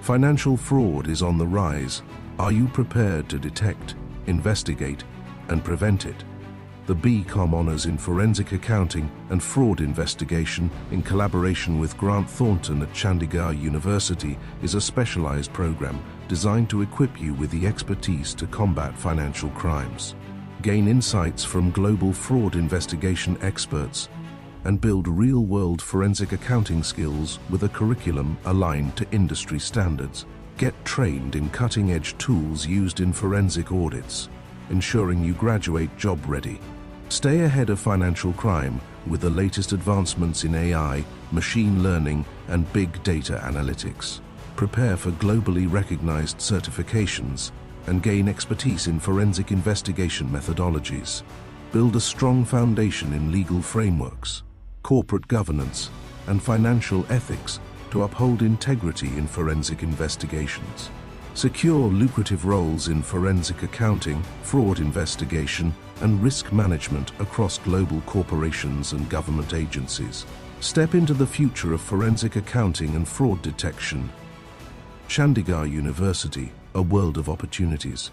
Financial fraud is on the rise. Are you prepared to detect, investigate, and prevent it? The BCom Honours in Forensic Accounting and Fraud Investigation, in collaboration with Grant Thornton at Chandigarh University, is a specialised programme designed to equip you with the expertise to combat financial crimes, gain insights from global fraud investigation experts, and build real-world forensic accounting skills with a curriculum aligned to industry standards. Get trained in cutting-edge tools used in forensic audits, ensuring you graduate job-ready. Stay ahead of financial crime with the latest advancements in AI, machine learning, and big data analytics. Prepare for globally recognized certifications and gain expertise in forensic investigation methodologies. Build a strong foundation in legal frameworks, corporate governance, and financial ethics to uphold integrity in forensic investigations. Secure lucrative roles in forensic accounting, fraud investigation, and risk management across global corporations and government agencies. Step into the future of forensic accounting and fraud detection. Chandigarh University, a world of opportunities.